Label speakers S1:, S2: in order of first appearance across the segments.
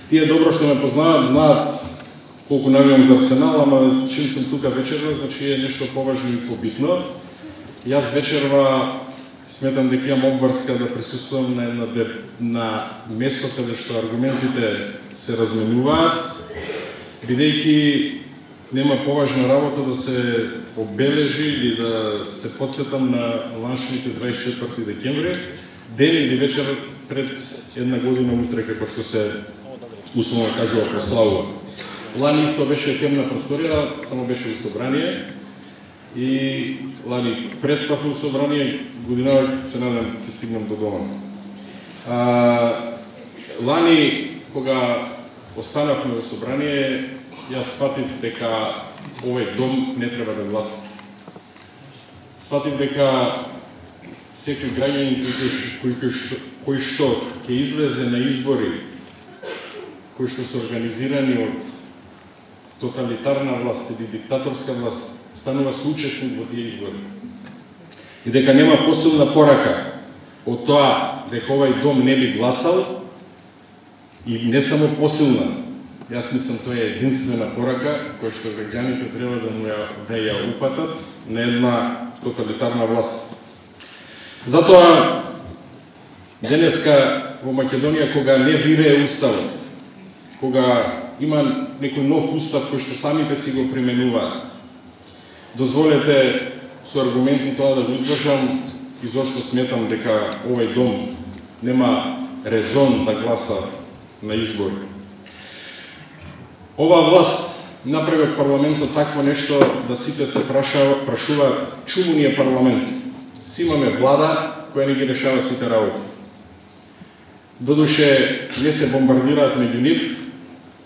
S1: Тие добро што ме познаат, знаат колку навијам за Арсенал, ама чим сум тука вечерва, значи е нешто поважно и побитно. Јас вечерва сметам дека имам обврска да присуствувам на место каде што аргументите се разменуваат, бидејќи нема поважна работа да се обележи или да се подсетам на ланшните 24 декември, ден или вечер пред една година утре, како што се условно кажува прославува. Лани исто беше темна просторија, само беше у собрание и лани преспав у собрание, годинава се надам ќе стигнам до дома. Лани кога останавме у собрание, јас сфатив дека овој дом не треба да гласа. Сфатив дека секој граѓанин кој што ќе излезе на избори, кои што се организирани од тоталитарна власт или диктаторска власт, станува соучесник во тие избори. И дека нема посилна порака од тоа дека овој дом не би гласал, и не само посилна, јас мислам тоа е единствена порака која што граѓаните треба да ја упатат на една тоталитарна власт. Затоа денеска во Македонија, кога не вирее уставот, кога има некој нов устав кој што самите си го применуваат, дозволете со аргументи тоа да го издржам и зошто сметам дека овој дом нема резон да гласа на избори. Оваа власт направи од парламентот такво нешто да сите се прашуваат чуму ни е парламент. Си имаме влада која не ги решава сите работи. Додуше не се бомбардираат меѓу нив,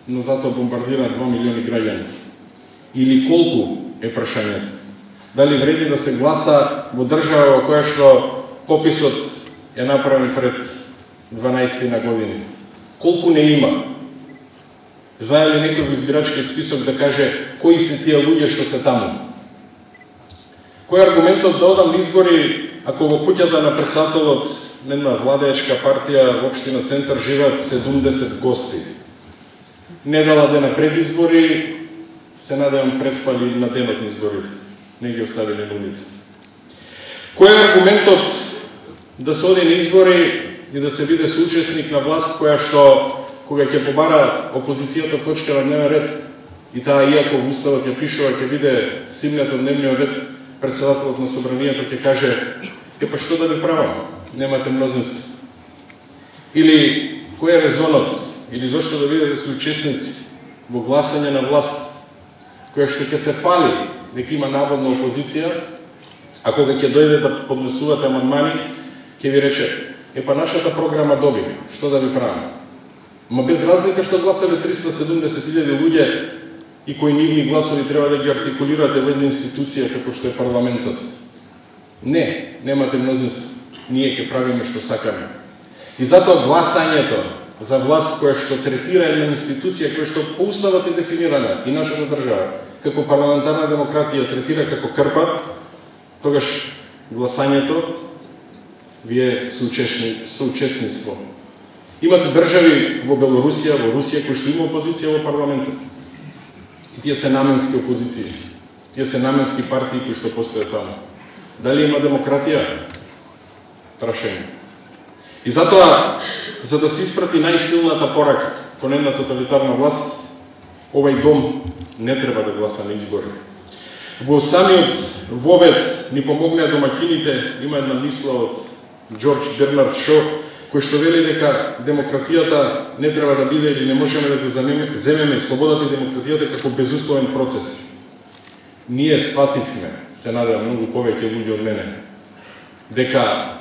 S1: но затоа бомбардираат 2 милиони граѓани. Или колку е прашањето? Дали вреди да се гласа во држава во која што пописот е направен пред 12 на години? Колку не има? Знае ли некој во избирачкиот список да каже кои се тие луѓе што се таму? Кој е аргументот да одам на избори ако во куќата на председателот на една владеачка партија во општина Центар живеат 70 гости? Недела дена пред избори се надевам преспали на денот на изборите. Не ги оставили на улица. Кој е аргументот да се оди на избори и да се биде соучесник на власт која што кога ќе побара опозицијата точка на дневен ред и таа иако во уставот ја пишува ќе биде симнета дневниот ред, председателот на собранието ќе каже па што да ви правам? Немате мнозинство. Или кој е резонот? Или зошто да бидете соучесници во гласање на власт која што ќе се фали дека има наводна опозиција, а кога ќе дојде да поднесувате амандмани, ќе ви рече па нашата програма доби, што да ви правам? Ма без разлика што гласале 370.000 луѓе и кои нивни гласови треба да ги артикулирате во една институција како што е парламентот. Не, немате мнозинство. Ние ќе правиме што сакаме. И затоа гласањето за власт која што третира една институција која што по уставот е дефинирана и нашата држава како парламентарна демократија третира како крпа, тогаш гласањето ви е соучесниство. Имате држави во Белорусија, во Русија кои што има опозиција во парламентот. И тие се наменски опозиции. Тие се наменски партии кои што постојат таму. Дали има демократија? Прашање. И затоа, за да се испрати најсилната порака кон една тоталитарна власт, овој дом не треба да гласа на избори. Во самиот вовед ни помогнаа домакините, има една мисла од Џорџ Бернард Шо, кој што вели дека демократијата не треба да биде или не можеме да го земеме слободата и демократијата како безусловен процес. Ние свативме, се надевам многу повеќе луѓе од мене, дека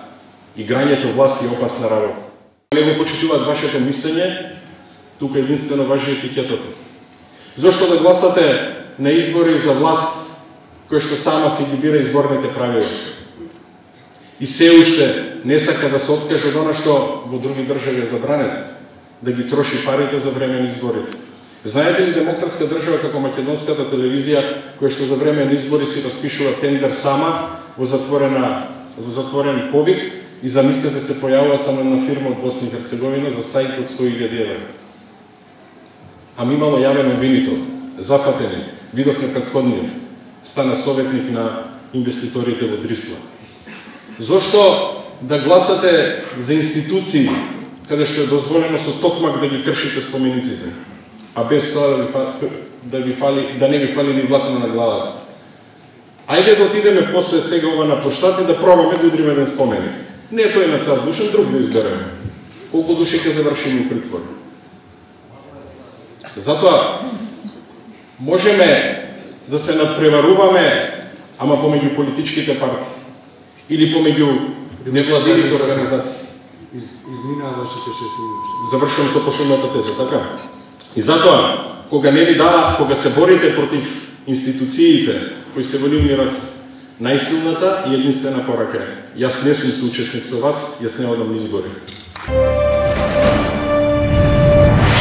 S1: играњето власт е опасна работа. Не го почитуваат вашето мислење, тука единствено важи етикетата. Зошто да гласате на избори за власт која што сама си ги бира изборните правила? И се уште не сака да се откаже од она што во други држави е забранет, да ги троши парите за време на изборите. Знаете ли демократска држава како македонската телевизија, која што за време на избори си распишува тендер сама во затворен повик и замислете се појавува само една фирма од Босна и Херцеговина за сајт од 100.000 евра. а ми имало јавен обвинител, зафатени, видовме претходниот, стана советник на инвеститорите во Дрисла. Зошто да гласате за институции каде што е дозволено со токмак да ги кршите спомениците, а без тоа да не ви фали ни влакна на главата? Ајде да отидеме после сега ова на площад и да пробаме да удриме еден споменик. Не тој на Цар Душан, друг да избереме. Колку души ќе завршиме у притвор. Затоа можеме да се надпреваруваме, ама помеѓу политичките партии или помеѓу невладините организации.
S2: Изминаваше 6 минути.
S1: Завршувам со последната теза, така? И затоа, кога не ви дава, кога се борите против институциите кои се во нивни раце, најсилната и единствена порака е: јас не сум соучесник со вас, јас не одам низ гори.